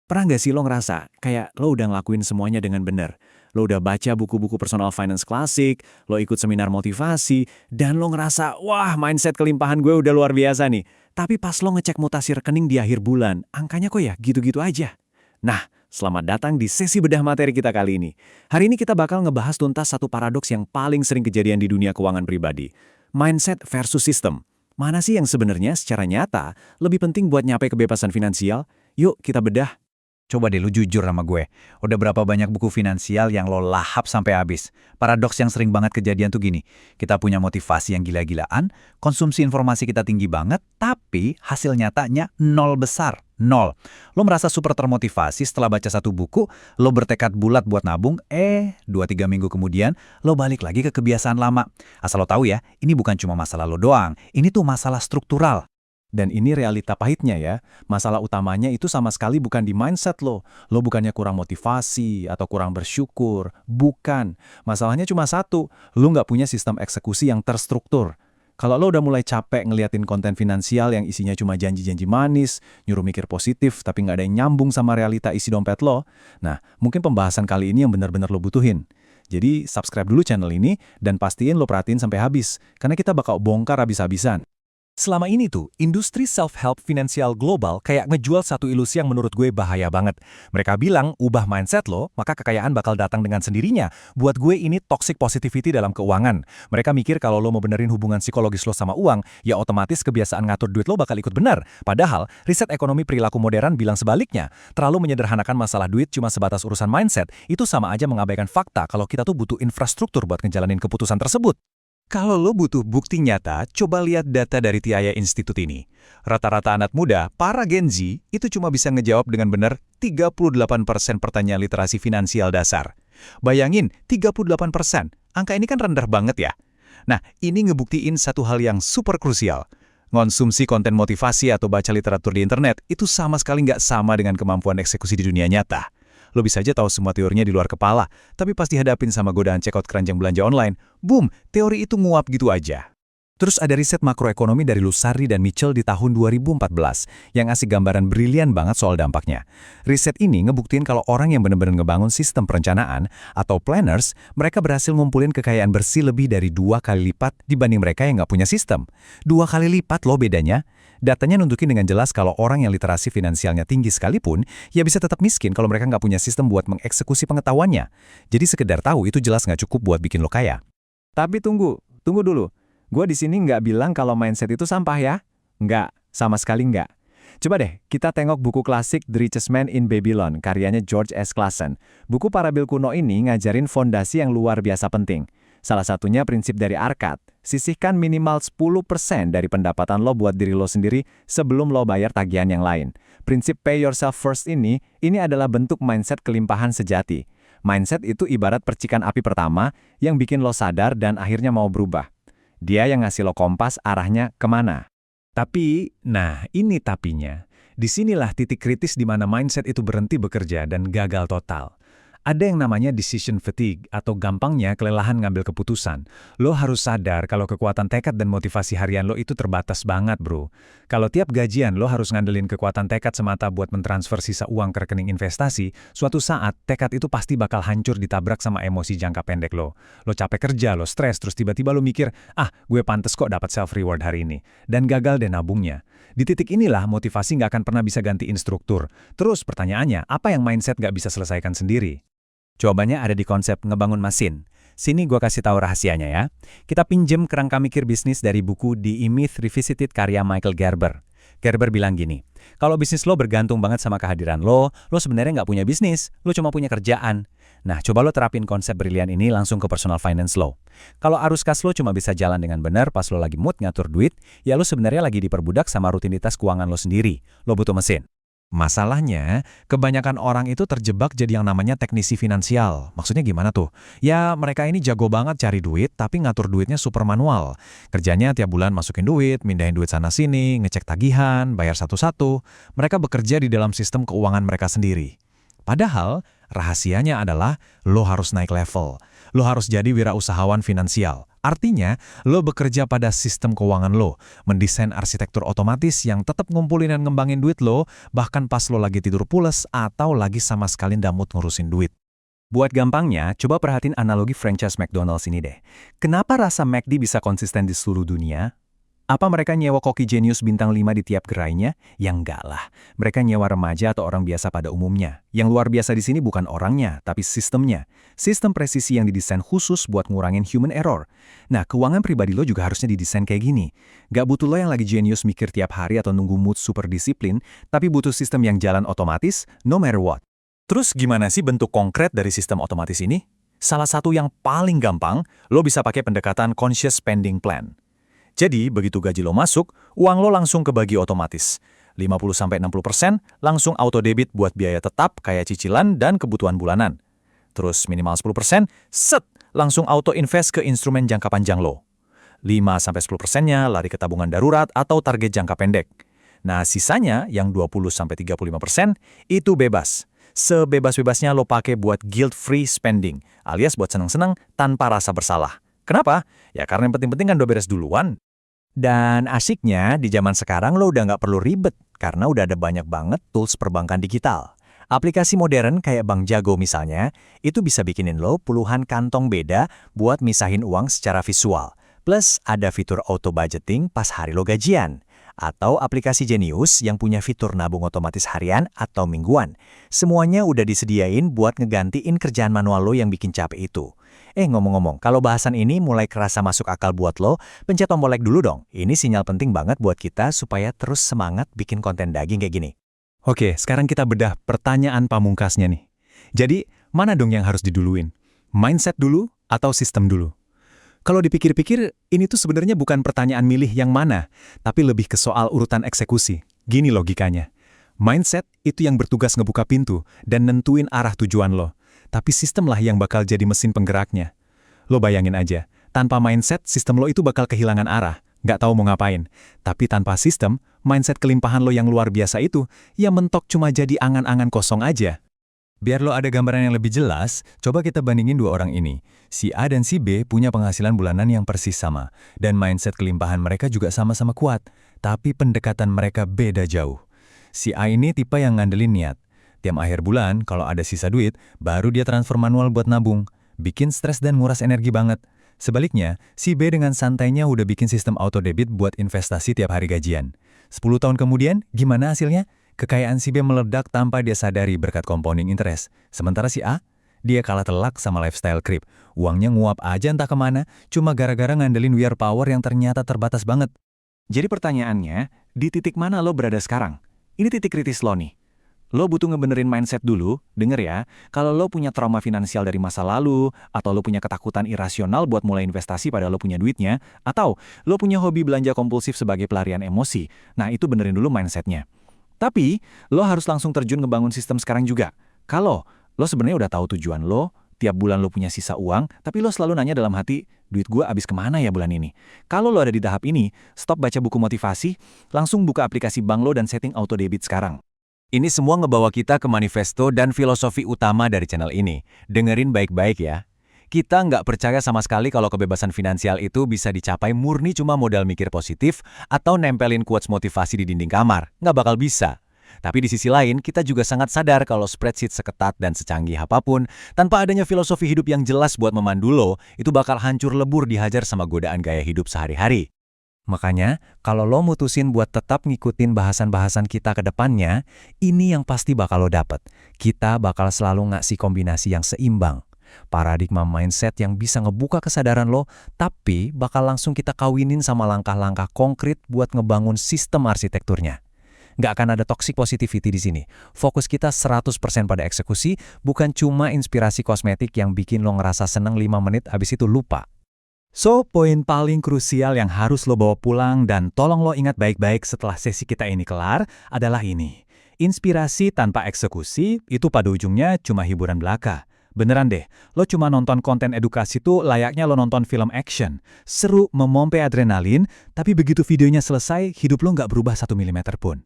Pernah nggak sih lo ngerasa kayak lo udah ngelakuin semuanya dengan benar? Lo udah baca buku-buku personal finance klasik, lo ikut seminar motivasi, dan lo ngerasa, wah mindset kelimpahan gue udah luar biasa nih. Tapi pas lo ngecek mutasi rekening di akhir bulan, angkanya kok ya gitu-gitu aja. Nah, selamat datang di sesi bedah materi kita kali ini. Hari ini kita bakal ngebahas tuntas satu paradoks yang paling sering kejadian di dunia keuangan pribadi. Mindset versus sistem. Mana sih yang sebenarnya secara nyata lebih penting buat nyampe kebebasan finansial? Yuk kita bedah. Coba deh lu jujur sama gue. Udah berapa banyak buku finansial yang lo lahap sampai habis? Paradoks yang sering banget kejadian tuh gini. Kita punya motivasi yang gila-gilaan, konsumsi informasi kita tinggi banget, tapi hasil nyatanya nol besar. Nol. Lo merasa super termotivasi setelah baca satu buku, lo bertekad bulat buat nabung, 2-3 minggu kemudian, lo balik lagi ke kebiasaan lama. Asal lo tahu ya, ini bukan cuma masalah lo doang, ini tuh masalah struktural. Dan ini realita pahitnya ya, masalah utamanya itu sama sekali bukan di mindset lo. Lo bukannya kurang motivasi atau kurang bersyukur, bukan. Masalahnya cuma satu, lo nggak punya sistem eksekusi yang terstruktur. Kalau lo udah mulai capek ngeliatin konten finansial yang isinya cuma janji-janji manis, nyuruh mikir positif tapi nggak ada yang nyambung sama realita isi dompet lo, nah mungkin pembahasan kali ini yang benar-benar lo butuhin. Jadi subscribe dulu channel ini dan pastiin lo perhatiin sampai habis, karena kita bakal bongkar habis-habisan. Selama ini tuh, industri self-help finansial global kayak ngejual satu ilusi yang menurut gue bahaya banget. Mereka bilang, ubah mindset lo, maka kekayaan bakal datang dengan sendirinya. Buat gue ini toxic positivity dalam keuangan. Mereka mikir kalau lo mau benerin hubungan psikologis lo sama uang, ya otomatis kebiasaan ngatur duit lo bakal ikut benar. Padahal, riset ekonomi perilaku modern bilang sebaliknya. Terlalu menyederhanakan masalah duit cuma sebatas urusan mindset, itu sama aja mengabaikan fakta kalau kita tuh butuh infrastruktur buat ngejalanin keputusan tersebut. Kalau lo butuh bukti nyata, coba lihat data dari TIAA Institute ini. Rata-rata anak muda, para Gen Z, itu cuma bisa ngejawab dengan benar 38% pertanyaan literasi finansial dasar. Bayangin, 38%. Angka ini kan rendah banget ya. Nah, ini ngebuktiin satu hal yang super krusial. Ngonsumsi konten motivasi atau baca literatur di internet itu sama sekali nggak sama dengan kemampuan eksekusi di dunia nyata. Lo bisa aja tahu semua teorinya di luar kepala, tapi pas dihadapin sama godaan cekot keranjang belanja online, boom, teori itu nguap gitu aja. Terus ada riset makroekonomi dari Lusardi dan Mitchell di tahun 2014 yang ngasih gambaran brilian banget soal dampaknya. Riset ini ngebuktiin kalau orang yang benar-benar ngebangun sistem perencanaan atau planners, mereka berhasil ngumpulin kekayaan bersih lebih dari 2 kali lipat dibanding mereka yang nggak punya sistem. 2 kali lipat loh bedanya. Datanya nunjukin dengan jelas kalau orang yang literasi finansialnya tinggi sekalipun, ya bisa tetap miskin kalau mereka nggak punya sistem buat mengeksekusi pengetahuannya. Jadi sekedar tahu itu jelas nggak cukup buat bikin lo kaya. Tapi tunggu dulu. Gue di sini nggak bilang kalau mindset itu sampah ya. Nggak, sama sekali nggak. Coba deh, kita tengok buku klasik The Richest Man in Babylon, karyanya George S. Clason. Buku parabil kuno ini ngajarin fondasi yang luar biasa penting. Salah satunya prinsip dari Arkat, sisihkan minimal 10% dari pendapatan lo buat diri lo sendiri sebelum lo bayar tagihan yang lain. Prinsip pay yourself first ini adalah bentuk mindset kelimpahan sejati. Mindset itu ibarat percikan api pertama yang bikin lo sadar dan akhirnya mau berubah. Dia yang ngasih lo kompas arahnya kemana. Tapi, nah ini tapinya. Disinilah titik kritis di mana mindset itu berhenti bekerja dan gagal total. Ada yang namanya decision fatigue atau gampangnya kelelahan ngambil keputusan. Lo harus sadar kalau kekuatan tekad dan motivasi harian lo itu terbatas banget, bro. Kalau tiap gajian lo harus ngandelin kekuatan tekad semata buat mentransfer sisa uang ke rekening investasi, suatu saat tekad itu pasti bakal hancur ditabrak sama emosi jangka pendek lo. Lo capek kerja, lo stres, terus tiba-tiba lo mikir, gue pantes kok dapat self-reward hari ini. Dan gagal deh nabungnya. Di titik inilah motivasi nggak akan pernah bisa ganti instruktur. Terus pertanyaannya, apa yang mindset nggak bisa selesaikan sendiri? Jawabannya ada di konsep ngebangun mesin. Sini gue kasih tahu rahasianya ya. Kita pinjem kerangka mikir bisnis dari buku The E-Myth Revisited karya Michael Gerber. Gerber bilang gini, kalau bisnis lo bergantung banget sama kehadiran lo sebenarnya nggak punya bisnis, lo cuma punya kerjaan. Nah, coba lo terapin konsep brilian ini langsung ke personal finance lo. Kalau arus kas lo cuma bisa jalan dengan benar pas lo lagi mood ngatur duit, ya lo sebenarnya lagi diperbudak sama rutinitas keuangan lo sendiri. Lo butuh mesin. Masalahnya, kebanyakan orang itu terjebak jadi yang namanya teknisi finansial. Maksudnya gimana tuh? Ya, mereka ini jago banget cari duit, tapi ngatur duitnya super manual. Kerjanya tiap bulan masukin duit, mindahin duit sana-sini, ngecek tagihan, bayar satu-satu. Mereka bekerja di dalam sistem keuangan mereka sendiri. Padahal, rahasianya adalah lo harus naik level. Lo harus jadi wirausahawan finansial. Artinya, lo bekerja pada sistem keuangan lo, mendesain arsitektur otomatis yang tetap ngumpulin dan ngembangin duit lo, bahkan pas lo lagi tidur pules atau lagi sama sekali damut ngurusin duit. Buat gampangnya, coba perhatiin analogi franchise McDonald's ini deh. Kenapa rasa McD bisa konsisten di seluruh dunia? Apa mereka nyewa koki jenius bintang 5 di tiap gerainya? Ya enggak lah. Mereka nyewa remaja atau orang biasa pada umumnya. Yang luar biasa di sini bukan orangnya, tapi sistemnya. Sistem presisi yang didesain khusus buat ngurangin human error. Nah, keuangan pribadi lo juga harusnya didesain kayak gini. Gak butuh lo yang lagi jenius mikir tiap hari atau nunggu mood super disiplin, tapi butuh sistem yang jalan otomatis, no matter what. Terus gimana sih bentuk konkret dari sistem otomatis ini? Salah satu yang paling gampang, lo bisa pakai pendekatan conscious spending plan. Jadi, begitu gaji lo masuk, uang lo langsung kebagi otomatis. 50-60% langsung auto debit buat biaya tetap kayak cicilan dan kebutuhan bulanan. Terus minimal 10%, langsung auto invest ke instrumen jangka panjang lo. 5-10%-nya lari ke tabungan darurat atau target jangka pendek. Nah, sisanya yang 20-35% itu bebas. Sebebas-bebasnya lo pakai buat guilt-free spending, alias buat senang-senang tanpa rasa bersalah. Kenapa? Ya karena yang penting-penting kan udah beres duluan. Dan asiknya, di zaman sekarang lo udah nggak perlu ribet, karena udah ada banyak banget tools perbankan digital. Aplikasi modern kayak Bank Jago misalnya, itu bisa bikinin lo puluhan kantong beda buat misahin uang secara visual. Plus ada fitur auto budgeting pas hari lo gajian. Atau aplikasi Genius yang punya fitur nabung otomatis harian atau mingguan. Semuanya udah disediain buat ngegantiin kerjaan manual lo yang bikin capek itu. Ngomong-ngomong, kalau bahasan ini mulai kerasa masuk akal buat lo, pencet tombol like dulu dong. Ini sinyal penting banget buat kita supaya terus semangat bikin konten daging kayak gini. Oke, sekarang kita bedah pertanyaan pamungkasnya nih. Jadi, mana dong yang harus diduluin? Mindset dulu atau sistem dulu? Kalau dipikir-pikir, ini tuh sebenarnya bukan pertanyaan milih yang mana, tapi lebih ke soal urutan eksekusi. Gini logikanya. Mindset itu yang bertugas ngebuka pintu dan nentuin arah tujuan lo. Tapi sistemlah yang bakal jadi mesin penggeraknya. Lo bayangin aja, tanpa mindset, sistem lo itu bakal kehilangan arah, nggak tahu mau ngapain. Tapi tanpa sistem, mindset kelimpahan lo yang luar biasa itu, ya mentok cuma jadi angan-angan kosong aja. Biar lo ada gambaran yang lebih jelas, coba kita bandingin dua orang ini. Si A dan si B punya penghasilan bulanan yang persis sama, dan mindset kelimpahan mereka juga sama-sama kuat, tapi pendekatan mereka beda jauh. Si A ini tipe yang ngandelin niat. Tiap akhir bulan, kalau ada sisa duit, baru dia transfer manual buat nabung. Bikin stres dan nguras energi banget. Sebaliknya, si B dengan santainya udah bikin sistem auto debit buat investasi tiap hari gajian. 10 tahun kemudian, gimana hasilnya? Kekayaan si B meledak tanpa dia sadari berkat compounding interest. Sementara si A, dia kalah telak sama lifestyle creep. Uangnya nguap aja entah kemana, cuma gara-gara ngandelin wear power yang ternyata terbatas banget. Jadi pertanyaannya, di titik mana lo berada sekarang? Ini titik kritis lo nih. Lo butuh ngebenerin mindset dulu, denger ya, kalau lo punya trauma finansial dari masa lalu, atau lo punya ketakutan irasional buat mulai investasi pada lo punya duitnya, atau lo punya hobi belanja kompulsif sebagai pelarian emosi, nah itu benerin dulu mindsetnya. Tapi, lo harus langsung terjun ngebangun sistem sekarang juga. Kalau lo sebenarnya udah tahu tujuan lo, tiap bulan lo punya sisa uang, tapi lo selalu nanya dalam hati, duit gue abis kemana ya bulan ini? Kalau lo ada di tahap ini, stop baca buku motivasi, langsung buka aplikasi bank lo dan setting auto debit sekarang. Ini semua ngebawa kita ke manifesto dan filosofi utama dari channel ini. Dengerin baik-baik ya. Kita nggak percaya sama sekali kalau kebebasan finansial itu bisa dicapai murni cuma modal mikir positif atau nempelin quotes motivasi di dinding kamar. Nggak bakal bisa. Tapi di sisi lain, kita juga sangat sadar kalau spreadsheet seketat dan secanggih apapun, tanpa adanya filosofi hidup yang jelas buat memandu lo, itu bakal hancur lebur dihajar sama godaan gaya hidup sehari-hari. Makanya, kalau lo mutusin buat tetap ngikutin bahasan-bahasan kita ke depannya, ini yang pasti bakal lo dapet. Kita bakal selalu ngasih kombinasi yang seimbang. Paradigma mindset yang bisa ngebuka kesadaran lo, tapi bakal langsung kita kawinin sama langkah-langkah konkret buat ngebangun sistem arsitekturnya. Nggak akan ada toxic positivity di sini. Fokus kita 100% pada eksekusi, bukan cuma inspirasi kosmetik yang bikin lo ngerasa seneng 5 menit abis itu lupa. So, poin paling krusial yang harus lo bawa pulang dan tolong lo ingat baik-baik setelah sesi kita ini kelar adalah ini. Inspirasi tanpa eksekusi itu pada ujungnya cuma hiburan belaka. Beneran deh, lo cuma nonton konten edukasi tuh layaknya lo nonton film action. Seru, memompe adrenalin, tapi begitu videonya selesai, hidup lo nggak berubah 1 mm pun.